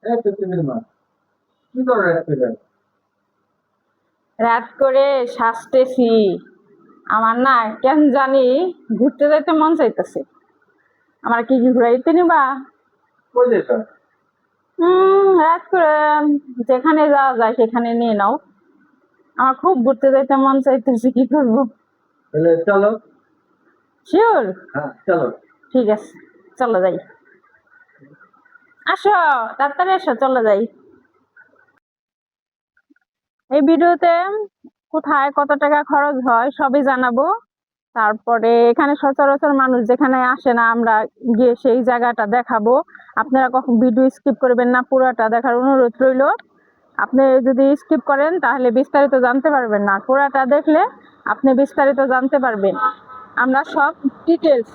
এই তো তুমি মা কি করো রাত্রে? রাত করে সাজতেছি। আমার না কেন জানি ঘুরতে যাইতে মন চাইতেছে। আমার কি কি ঘুরাইতে নিবা? কই যেছো? রাত করে যেখানে যাওয়া যায় সেখানে নিয়ে নাও। আমার খুব ঘুরতে যাইতে মন চাইতেছে, কি করবো? তাহলে চলো। শিওর? হ্যাঁ চলো। ঠিক আছে, চলো যাই। আসো, তাড়াতাড়ি আসো, চলো যাই। এই ভিডিওতে কোথায় কত টাকা খরচ হয় সবই জানাবো। তারপরে এখানে সচরাচর মানুষ যেখানে আসে না, আমরা গিয়ে সেই জায়গাটা দেখাবো। আপনারা কখন ভিডিও স্কিপ করবেন না, পুরোটা দেখার অনুরোধ রইল। আপনি যদি স্কিপ করেন তাহলে বিস্তারিত জানতে পারবেন না, পুরোটা দেখলে আপনি বিস্তারিত জানতে পারবেন। আমরা সব ডিটেলস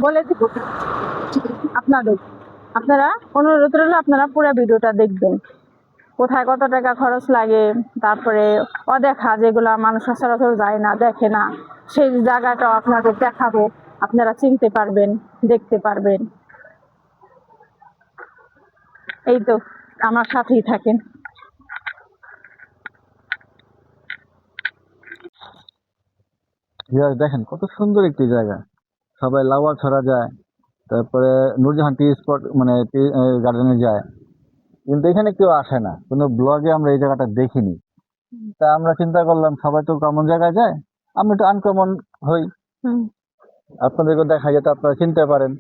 বলে দিব আপনাদের। আপনারা অনুরোধ রইল, আপনারা পুরো ভিডিওটা দেখবেন। কোথায় কত টাকা খরচ লাগে, তারপরে অদেখা যেগুলা মানুষ সচরাচর যায় না, দেখে না, সেই জায়গাটাও আপনাদের দেখাবো। আপনারা চিনতে পারবেন, দেখতে পারবেন। এই তো, আমার সাথেই থাকেন। দেখেন কত সুন্দর একটি জায়গা, সবাই লাউয়া ছড়া যায়, তারপরে নূরজাহান টি স্পট মানে টি গার্ডেনে যায়, কিন্তু এখানে কেউ আসে না, কোনো ব্লগে আমরা এই জায়গাটা দেখিনি। তা আমরা চিন্তা করলাম সবাই তো কমন জায়গায় যায়, আমরা একটু আনকমন হই, হুম, আপনাদেরকে দেখা যাতে আপনারা চিনতে পারেন,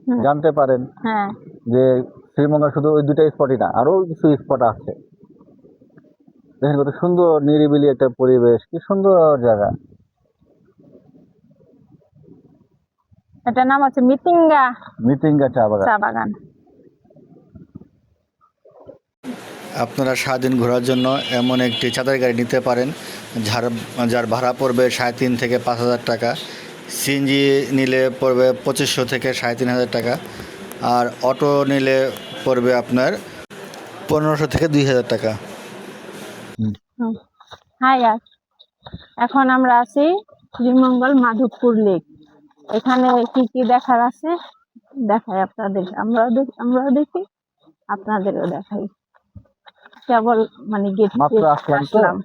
হুম, জানতে পারেন হ্যাঁ। যে শ্রীমঙ্গল শুধু ওই দুটা স্পটই না, আরো কিছু স্পট আছে। দেখেন কত সুন্দর নিরিবিলি একটা পরিবেশ, কি সুন্দর জায়গা। এটার নাম হচ্ছে মিতিঙ্গা মিটিঙ্গা চা বাগান। চা বাগান। আপনারা সারাদিন ঘোরার জন্য এমন একটি চাঁদের গাড়ি নিতে পারেন, যার যার ভাড়া পড়বে 3,500 থেকে 5,000 টাকা। সিএনজি নিলে পড়বে 2,500 থেকে 3,500 টাকা। আর অটো নিলে পড়বে আপনার 1,500 থেকে 2,000 টাকা। হাই, এখন আমরা আছি শ্রীমঙ্গল মাধবপুর লেক। এখানে কি কি দেখার আছে দেখাই আপনাদের। আমরাও দেখি, আপনাদেরও দেখাই। কেবল মানে গেট মাত্র আসলাম তো, আসলাম।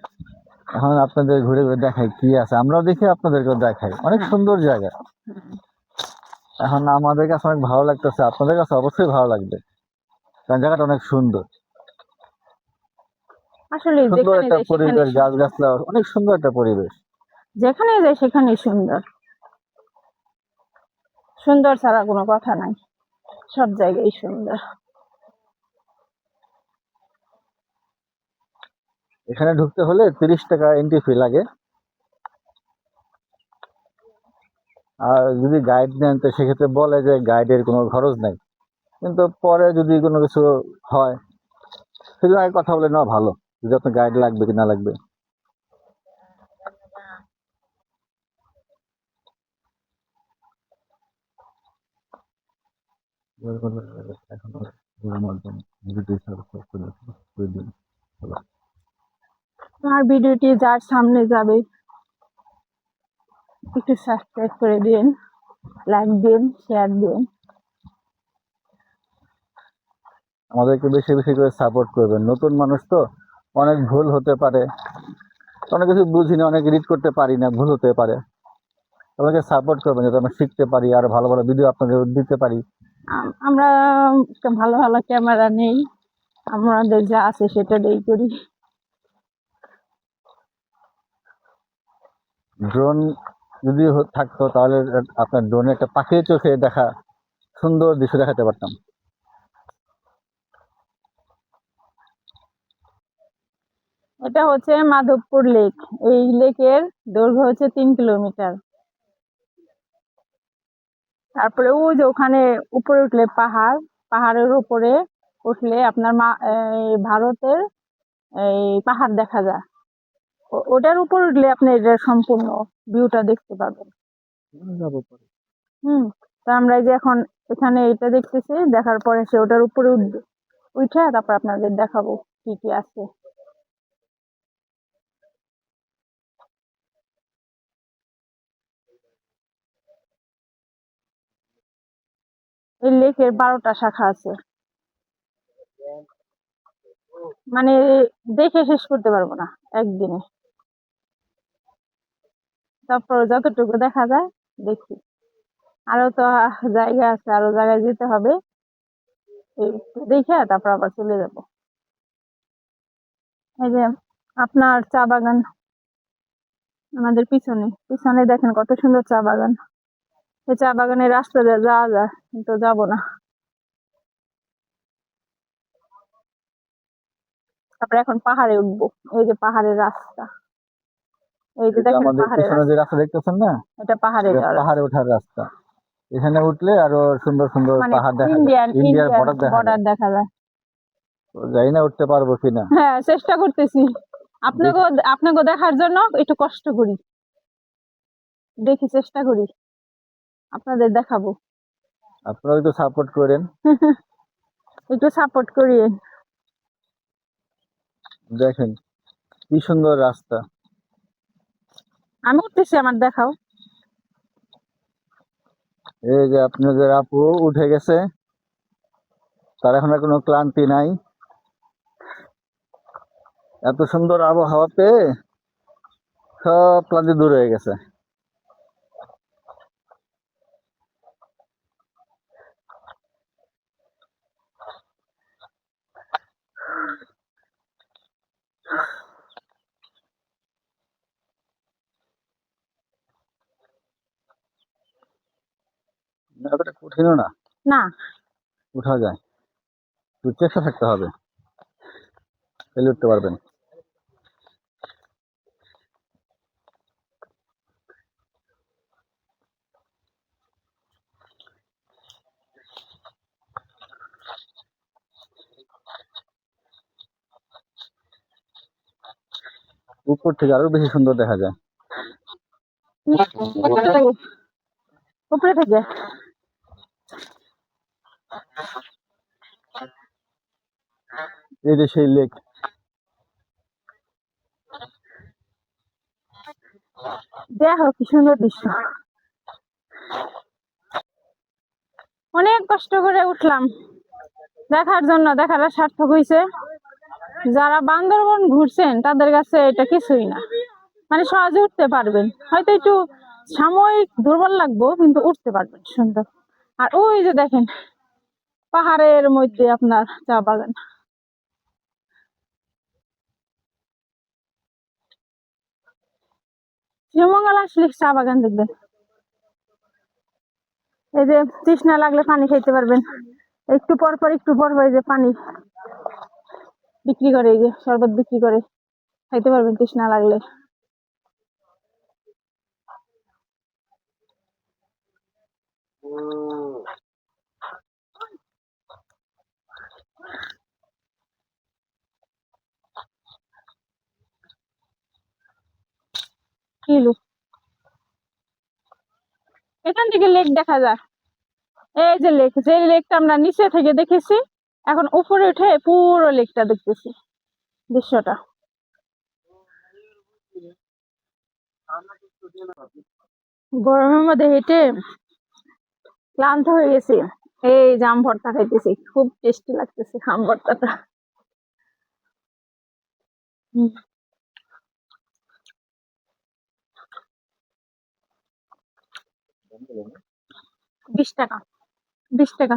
এখন আপনাদের ঘুরে ঘুরে দেখাই কি আছে, আমরাও দেখি আপনাদেরকেও দেখাই। অনেক হ্যাঁ, সুন্দর জায়গা। এখন আমাদের কাছে অনেক ভালো লাগতেছে, আপনাদের কাছে অবশ্যই ভালো লাগবে, কারণ জায়গাটা অনেক সুন্দর। আসলে সুন্দর যেখানে একটা যাই সেখানে পরিবেশ, গাছ গাছলা, অনেক সুন্দর একটা পরিবেশ। যেখানে যাই সেখানে সুন্দর। সুন্দর ছাড়া কোনো কথা নাই, সব জায়গায় সুন্দর। এখানে ঢুকতে হলে 30 টাকা এন্ট্রি ফি লাগে, আর যদি গাইড নেন তো সেক্ষেত্রে বলে যে গাইডের কোনো খরচ নাই, কিন্তু পরে যদি কোনো কিছু হয় সেজন্য আগে কথা বলে নেওয়া ভালো, যদি আপনার গাইড লাগবে কি না লাগবে। আমার ভিডিওটি যার সামনে যাবে একটু সাবস্ক্রাইব করে দিন, লাইক দিন, শেয়ার দিন। আমাদেরকে বেশি বেশি করে সাপোর্ট করবেন, নতুন মানুষ তো, অনেক ভুল হতে পারে, অনেক কিছু বুঝি না, অনেক রিড করতে পারি না, ভুল হতে পারে। আমাকে সাপোর্ট করবেন যাতে আমরা শিখতে পারি আর ভালো ভালো ভিডিও আপনাদের দিতে পারি। আমরা ভালো ভালো ক্যামেরা নেই, আমাদের যা আছে সেটা দিয়েই করি। ড্রোন যদি থাকতো তাহলে আপনার ড্রোনে একটা পাখির চোখে দেখা সুন্দর দৃশ্য দেখাতে পারতাম। এটা হচ্ছে মাধবপুর লেক। এই লেকের দৈর্ঘ্য হচ্ছে 3 কিলোমিটার। তারপরে ওই যে ওখানে উপরে উঠলে পাহাড়, পাহাড়ের উপরে উঠলে আপনার ভারতের এই পাহাড় দেখা যায়। ওটার উপর উঠলে আপনি এটার সম্পূর্ণ ভিউটা দেখতে পাবেন। হুম। তা আমরা এই যে এখন এখানে এটা দেখতেছি, দেখার পরে সে ওটার উপরে উঠবে, উঠে তারপর আপনাদের দেখাবো কি কি আছে। এই লেকের 12টা শাখা আছে। মানে দেখে শেষ করতে পারবো না একদিনে। তারপর যতটুকু দেখা যায় দেখি। আরো তো জায়গা আছে, আরো জায়গায় যেতে হবে। একটু দেখে তারপর আবার চলে যাব। এই যে আপনার চা বাগান আমাদের পিছনে পিছনে দেখেন কত সুন্দর চা বাগান। এই চা বাগানের রাস্তা দিয়ে যাওয়া যায়, কিন্তু যাবো না। তারপরে এখন পাহাড়ে উঠবো। এই যে পাহাড়ের রাস্তা, এই যে এই যে দেখেন আমাদের পাহাড়ের পিছনে যে রাস্তা, রাস্তা দেখতেছেন না, এটা পাহাড়ে এটা যাওয়ার পাহাড়ে রাস্তা। ওঠার রাস্তা। এখানে উঠলে আরো সুন্দর সুন্দর মানে পাহাড় দেখা যায়, ইন্ডিয়ান ইন্ডিয়ার ইন্ডিয়ান বর্ডার দেখা বর্ডার যায়। দেখা যায়। তো জানি না উঠতে পারবো কিনা। হ্যাঁ, চেষ্টা করতেছি আপনাকে দেখি, আপনাকে দেখার জন্য একটু কষ্ট করি, দেখি চেষ্টা করি আপনাদের দেখাবো। আপনারা একটু সাপোর্ট করেন। একটু সাপোর্ট করিয়ে। দেখেন কি সুন্দর রাস্তা। আমি উঠতেছি, আমার দেখাও। এই যে আপনাদের আপু উঠে গেছে, তার এখন আর কোনো ক্লান্তি নাই। এত সুন্দর আবহাওয়া পেয়ে সব ক্লান্তি দূর হয়ে গেছে। এতটা কঠিনও না, না, উঠা যায়, একটু চেষ্টা থাকতে হবে, তাহলে উঠতে পারবেন। উপর থেকে আরো বেশি সুন্দর দেখা যায়। উপরে থেকে এই যে সেই লেক, দেখো কি সুন্দর দৃশ্য। অনেক কষ্ট করে উঠলাম দেখার জন্য, দেখাটা সার্থক হয়েছে। যারা বান্দরবন ঘুরছেন তাদের কাছে এটা কিছুই না, মানে সহজে উঠতে পারবেন। হয়তো একটু সাময়িক দুর্বল লাগবো, কিন্তু উঠতে পারবেন সুন্দর। আর ওই যে দেখেন পাহাড়ের মধ্যে আপনার চা বাগান। শ্রীমঙ্গল আসলে চা বাগান দেখবেন। এই যে তৃষ্ণা লাগলে পানি খাইতে পারবেন। একটু পর পর এই যে পানি বিক্রি করে, এই যে শরবত বিক্রি করে, খাইতে পারবেন তৃষ্ণা লাগলে। কিলো এখান থেকে লেক দেখা যায়। এই যে লেক, যে লেকটা আমরা নিচে থেকে দেখেছি, এখন উপরে উঠে পুরো লেকটা দেখতেছি, দৃশ্যটা। গরমের মধ্যে হেঁটে ক্লান্ত হয়ে গেছি। এই যে আম ভর্তা খাইতেছি, খুব টেস্টি লাগতেছে আম ভর্তাটা। হুম, 20 টাকা, 20 টাকা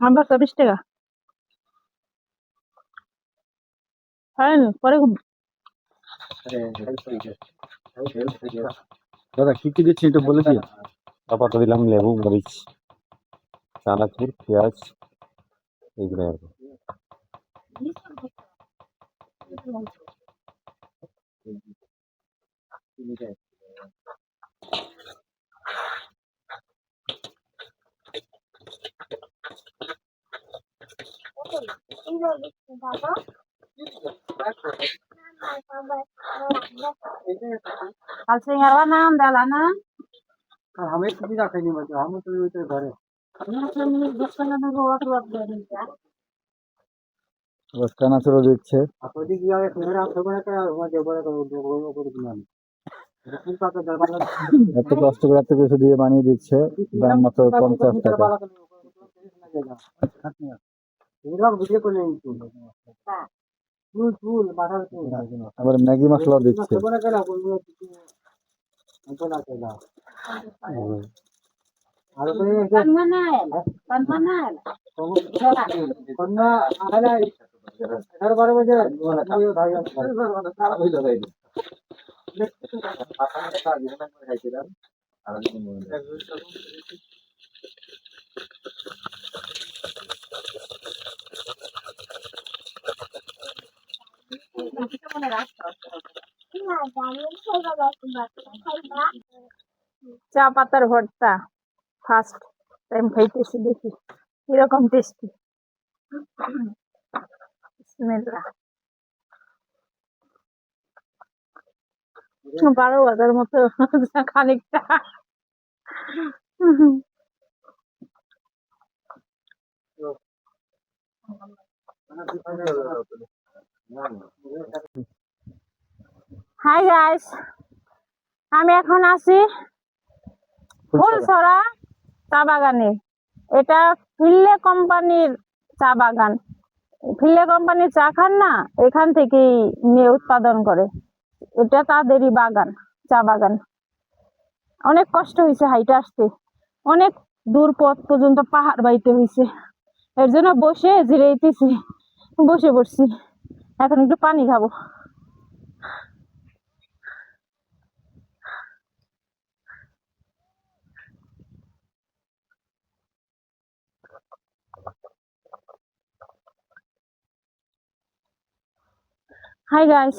আম ভর্তা, 20 টাকা। খাইনি পরে খুব। দাদা কি কি দিচ্ছি একটু বলে দিও। আপাতত দিলাম লেবু, মরিচ, চানাচুর, পেঁয়াজ, এইগুলো আর কি। কাল সিঙ্গারা নাম দেলা না। हमें कुछ रखे नहीं मतलब हम तो इधर घर है। বস্তানা চলে দিচ্ছে। এত কষ্ট করে এত কিছু দিয়ে বানিয়ে দিচ্ছে, দাম মাত্র 50 টাকা। আবার ম্যাগি মশলাও দিচ্ছে। চা পাতার ভর্তা ফার্স্ট টাইম খাইতেছি, দেখি কিরকম টেস্টি। বিসমিল্লাহ। 12 বাজার মতো খানিকটা। হাই গাইস, আমি এখন আছি ফুলছড়া চা বাগানে। এটা ফিল্লে কোম্পানির চা বাগান। ফিল্লে কোম্পানির চা খান না, এখান থেকেই নিয়ে উৎপাদন করে। এটা তাদেরই বাগান, চা বাগান। অনেক কষ্ট হয়েছে হাইটে আসতে, অনেক দূর পথ পর্যন্ত পাহাড় বাইতে হয়েছে। এর জন্য বসে জিরাইতেছি, বসে পড়ছি। এখন একটু পানি খাবো। হাই গাইস,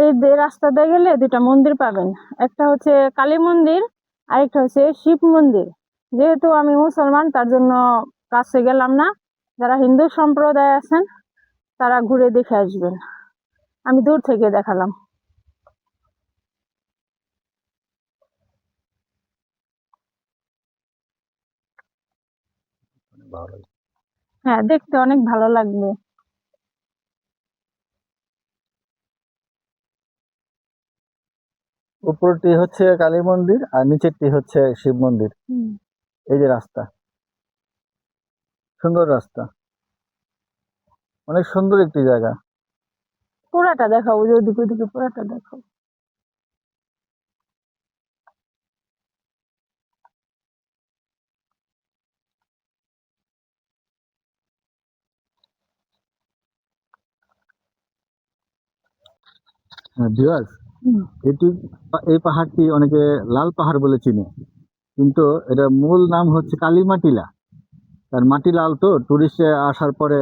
এই রাস্তা দিয়ে গেলে দুটা মন্দির পাবেন। একটা হচ্ছে কালী মন্দির, আরেকটা হচ্ছে শিব মন্দির। যেহেতু আমি মুসলমান, তার জন্য কাছে গেলাম না। যারা হিন্দু সম্প্রদায় আছেন তারা ঘুরে দেখে আসবেন। আমি দূর থেকে দেখালাম। হ্যাঁ, দেখতে অনেক ভালো লাগবে। উপরটি হচ্ছে কালী মন্দির আর নিচেরটি হচ্ছে শিব মন্দির। এই যে রাস্তা, সুন্দর রাস্তা, অনেক সুন্দর একটি জায়গা। পুরাটা দেখাবো, যে ওদিকে ওদিকে পুরাটা দেখাবো। ভিউয়ার্স, এই পাহাড়টি অনেকে লাল পাহাড় বলে চিনে, কিন্তু এটা মূল নাম হচ্ছে কালীমাটিলা। তার মাটি লাল, তো টুরিস্টে আসার পরে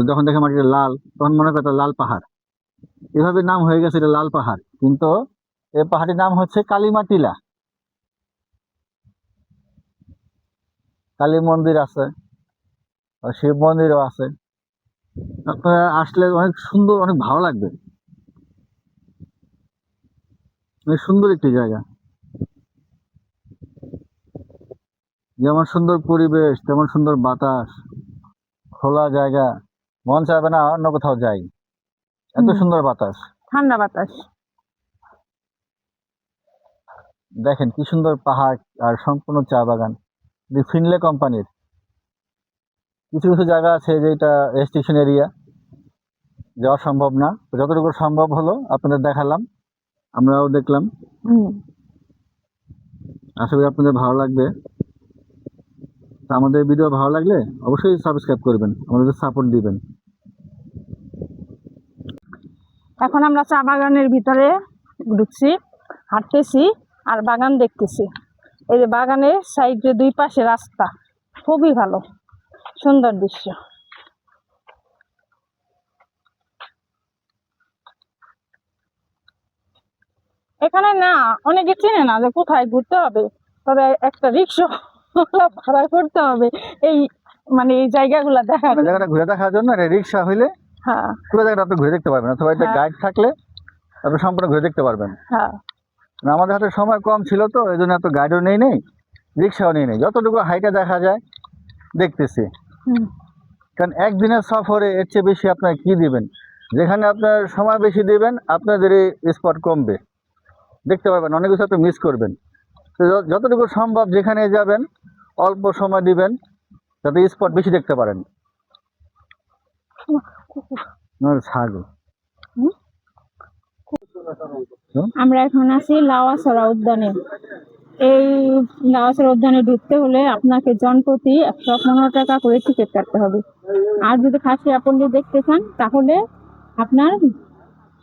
যখন দেখে মাটিটা লাল তখন মনে করে এটা লাল পাহাড়। এভাবে নাম হয়ে গেছে এটা লাল পাহাড়, কিন্তু এই পাহাড়টির নাম হচ্ছে কালীমাটিলা। কালী মন্দির আছে, আর শিব মন্দিরও আছে। আপনারা আসলে অনেক সুন্দর, অনেক ভালো লাগবে। অনেক সুন্দর একটি জায়গা, যেমন সুন্দর পরিবেশ তেমন সুন্দর বাতাস, খোলা জায়গা। মন চাইবে না অন্য কোথাও যাই, এত সুন্দর বাতাস। ঠান্ডা বাতাস। দেখেন কি সুন্দর পাহাড় আর সম্পূর্ণ চা বাগান। ফিনলে কোম্পানির। কিছু কিছু জায়গা আছে যেটা রেস্ট্রিকশন এরিয়া, যাওয়া সম্ভব না। যতটুকু সম্ভব হলো আপনাদের দেখালাম, আমরাও দেখলাম। আশা করি আপনাদের ভালো লাগবে। আমাদের ভিডিও ভালো লাগলে অবশ্যই সাবস্ক্রাইব করবেন, আমাদের সাপোর্ট দিবেন। এখন আমরা চা বাগানের ভিতরে ঢুকছি, হাঁটতেছি আর বাগান দেখতেছি। এই যে বাগানের সাইডে দুই পাশে রাস্তা, খুবই ভালো, সুন্দর দৃশ্য। এখানে না অনেকে চেনে না যে কোথায় ঘুরতে হবে, তবে একটা রিক্সা ভাড়া করতে হবে এই মানে এই জায়গাগুলো দেখার জায়গাটা ঘুরে দেখার জন্য রিক্সা হইলে হ্যাঁ পুরো জায়গাটা আপনি ঘুরে দেখতে পারবেন, অথবা একটা গাইড থাকলে আপনি সম্পূর্ণ ঘুরে দেখতে পারবেন। হ্যাঁ, আমাদের হাতে সময় কম ছিল, তো এই জন্য এত গাইডও নেই, রিক্সাও নেই। যতটুকু হাইটে দেখা যায় দেখতেছি। কারণ একদিনের সফরে এর চেয়ে বেশি আপনার কি দিবেন? যেখানে আপনার সময় বেশি দিবেন আপনাদের স্পট কমবে, দেখতে পারবেন, অনেক কিছু আপনি মিস করবেন। তো যতটুকু সম্ভব যেখানে যাবেন অল্প সময় দিবেন, যাতে স্পট বেশি দেখতে পারেন। ছাগল। আমরা এখন আছি লাওয়াছড়া উদ্যানে। এই লাওয়াছড়া উদ্যানে ঢুকতে হলে আপনাকে জনপ্রতি 115 টাকা করে টিকিট কাটতে হবে। আর যদি খাসিয়া পল্লী দেখতে চান তাহলে আপনার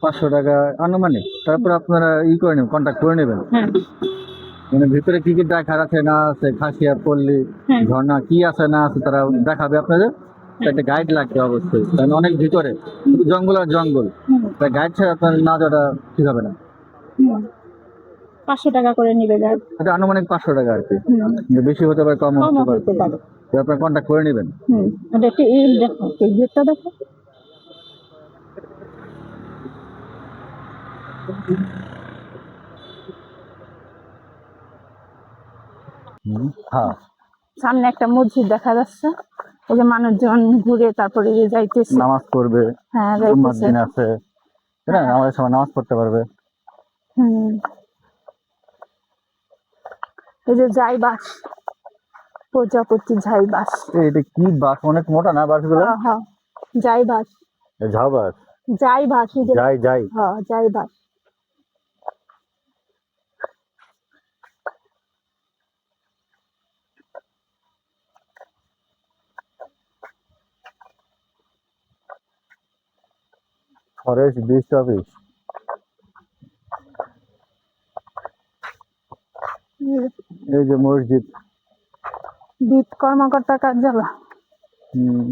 500 টাকা আনুমানিক। তারপর আপনারা করে নেবেন, কন্ট্যাক্ট করে নেবেন। হ্যাঁ মানে ভিতরে কি কি দেখার আছে না আছে, খাসিয়া পল্লী হ্যাঁ ঝর্ণা কি আছে না আছে তারা দেখাবে আপনাদের। একটা গাইড লাগবে অবশ্যই, কারণ অনেক ভিতরে জঙ্গল আর জঙ্গল, হুম, তাই গাইড ছাড়া আপনার না যাওয়াটা ঠিক হবে না। হুম। 500 টাকা করে নিবে গাইড। এটা আনুমানিক 500 টাকা আর কি, হুম, বেশি হতে পারে কম কমও হতে হতে পারে, পারে। তো আপনারা কন্ট্যাক্ট করে নেবেন। এটা একটু দেখো, টিকিটটা দেখো। হ্যাঁ, সামনে একটা মসজিদ দেখা যাচ্ছে। এই যে মানুষজন ঘুরে তারপরে এই যে যাইতেছে। নামাজ পড়বে, হ্যাঁ জুম্মার যাইতেছে। দিন আছে, তাই না? আমাদের সময় নামাজ পড়তে পারবে। হুম, এই যে যাই বাস, প্রজাপতি যাই বাস। এটা কি বাস? অনেক মোটা না বাসগুলো? হ্যাঁ হ্যাঁ, যাই বাস, ঝাউ বাস। যাই বাস, এই যে যাই যাই। হ্যাঁ যাই বাস। Forest beach office. এই যে মসজিদ। বিট কর্মকর্তা কার্যালয়। হুম,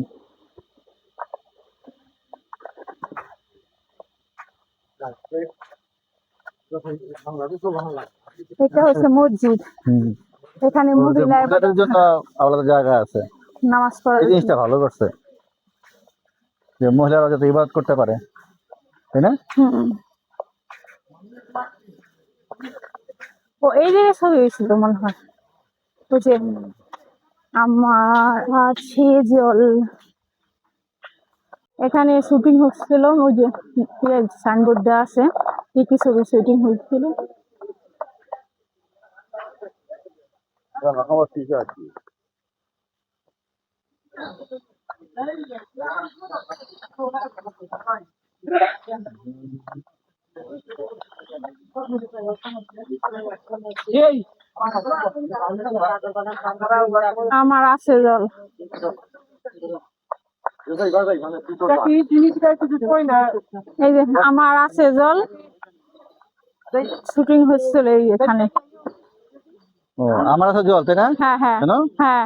এটা হচ্ছে মসজিদ। হুম। এখানে মহিলা মহিলাদের জন্য আলাদা জায়গা আছে। নামাজ পড়ার এই জিনিসটা ভালো করছে, যে মহিলারা যাতে ইবাদত করতে পারে, তাই না? হুম। ও এই জায়গায় ছবি হয়েছিল মনে হয়। ওই যে আমার আছে জল, এখানে শুটিং হচ্ছিল। ওই যে সাইনবোর্ড দেওয়া আছে কি কি ছবি শুটিং হচ্ছিল। আমার আছে জল। এই যে আমার আছে জল শুটিং হচ্ছিল এই এখানে। ও, আমার আছে জল, তাই না? হ্যাঁ হ্যাঁ কেন? হ্যাঁ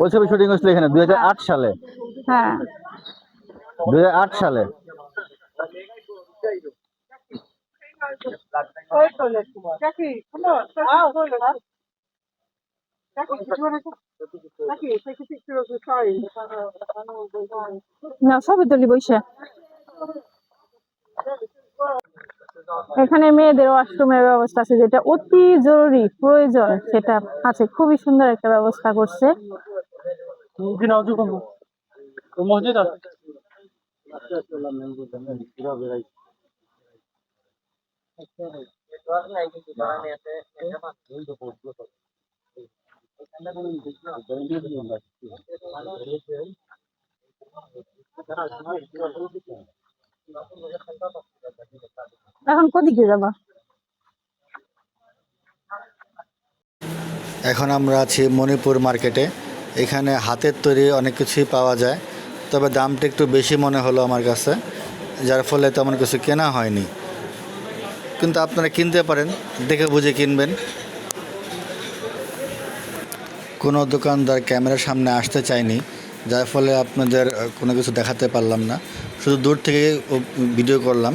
ওই ছবি শুটিং হয়েছিল এখানে 2008 সালে। হ্যাঁ। 2008 সালে। না ছবি তুলি বসে। এখানে মেয়েদের ওয়াশরুমের ব্যবস্থা আছে, যেটা অতি জরুরি প্রয়োজন সেটা আছে। খুবই সুন্দর একটা ব্যবস্থা করছে। এখন কোদিকে যাবা? এখন আমরা আছি মণিপুর মার্কেটে। এখানে হাতের তৈরি অনেক কিছুই পাওয়া যায়, তবে দামটা একটু বেশি মনে হলো আমার কাছে, যার ফলে তেমন কিছু কেনা হয়নি। কিন্তু আপনারা কিনতে পারেন, দেখে বুঝে কিনবেন। কোনো দোকানদার ক্যামেরার সামনে আসতে চায়নি, যার ফলে আপনাদের কোনো কিছু দেখাতে পারলাম না, শুধু দূর থেকে ভিডিও করলাম।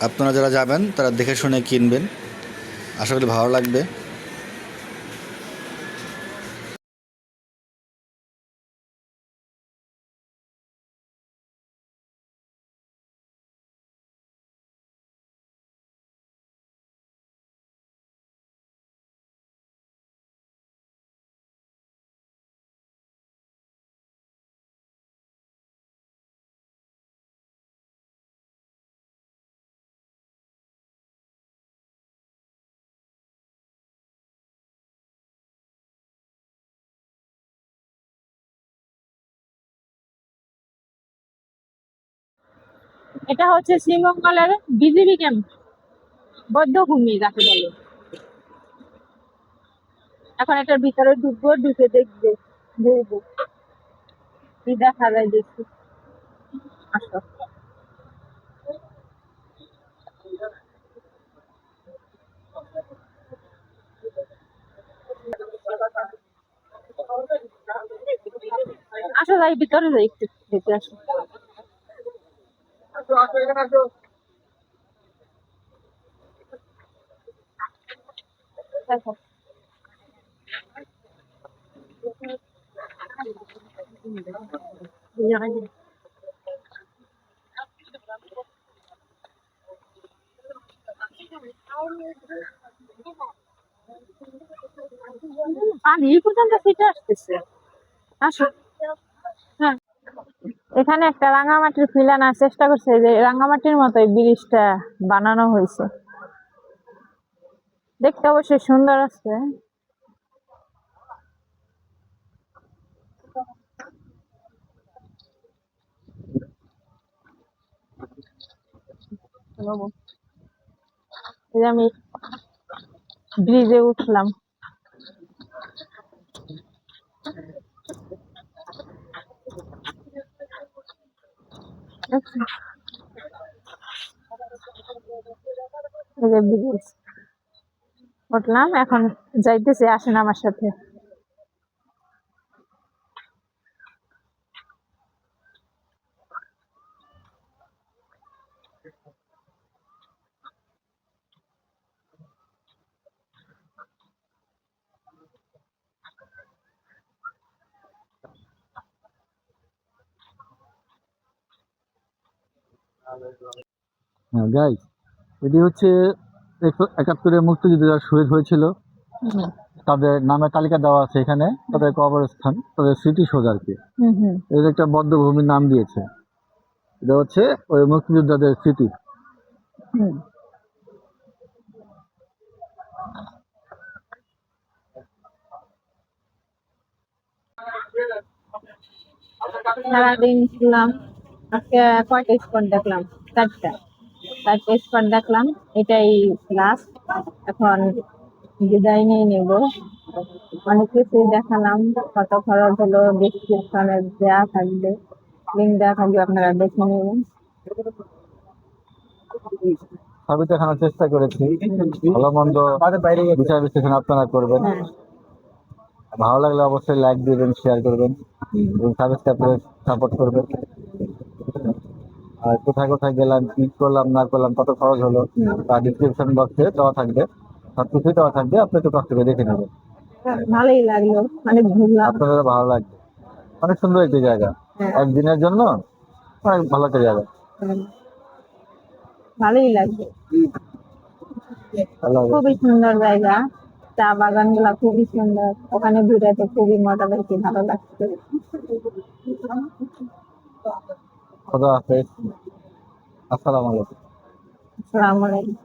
আপনারা যারা যাবেন তারা দেখে শুনে কিনবেন, আশা করি ভালো লাগবে। এটা হচ্ছে শ্রীমঙ্গলের বিজিবি ক্যাম্প, বৌদ্ধভূমি যাকে বলে। এখন এটার ভিতরে ঢুকবো, ঢুকে দেখবো, ঘুরবো, কি দেখা যায় দেখি। আসো। আসো যাই ভিতরে যাই, একটু দেখে আসো। দেখো। পানি এই পর্যন্ত ফিটে আসতেছে। আসো। হ্যাঁ, এখানে একটা রাঙামাটির ফিল আনার চেষ্টা করছে, যে রাঙামাটির মতোই ব্রিজটা বানানো হয়েছে। দেখতে অবশ্যই সুন্দর আছে। এই যে আমি ব্রিজে উঠলাম। আচ্ছা, এই যে ব্রিজ উঠলাম, এখন যাইতেছি, আসেন আমার সাথে। হ্যাঁ গাইস, এটি হচ্ছে 71-এ মুক্তিযুদ্ধে যারা শহীদ হয়েছিল হুম তাদের নামের তালিকা দেওয়া আছে এখানে, তাদের কবরস্থান, তাদের স্মৃতিসৌধ আর কি। হুম হুম এর একটা বদ্ধভূমির নাম দিয়েছে। এটা হচ্ছে ওই মুক্তিযোদ্ধাদের স্মৃতি। হুম। সারাদিন ছিলাম, আজকে কয়টা স্পট দেখলাম? চারটা স্পট দেখলাম, এটাই লাস্ট। এখন বিদায় নিয়ে নেব। অনেক কিছুই দেখালাম, কত খরচ হলো ডিসক্রিপশনে দেওয়া থাকবে, লিঙ্ক দেওয়া থাকবে, আপনারা দেখে নেবেন। সবই দেখানোর চেষ্টা করেছি, ভালো মন্দ বিচার বিশ্লেষণ আপনারা করবেন। হ্যাঁ। ভালো লাগলে অবশ্যই লাইক দিবেন, শেয়ার করবেন এবং সাবস্ক্রাইব করে সাপোর্ট করবেন। আর কোথায় কোথায় গেলাম, কি করলাম না করলাম, কত খরচ হলো, তার ডিসক্রিপশন বক্সে দেওয়া থাকবে, সবকিছুই দেওয়া থাকবে, আপনি একটু কষ্ট করে দেখে নেবেন। ভালোই লাগলো, অনেক ঘুরলাম। আপনাদের ভালো লাগবে, অনেক সুন্দর একটি জায়গা, হ্যাঁ। একদিনের জন্য অনেক ভালো একটা জায়গা। ভালোই লাগবে, ভালো হবে। খুবই সুন্দর জায়গা। চা বাগান গুলা খুবই সুন্দর, ওখানে ঘুরে খুবই মজা পেয়েছি, ভালো লাগছে। খোদা হাফেজ, আসসালামু আলাইকুম। আসসালামু আলাইকুম।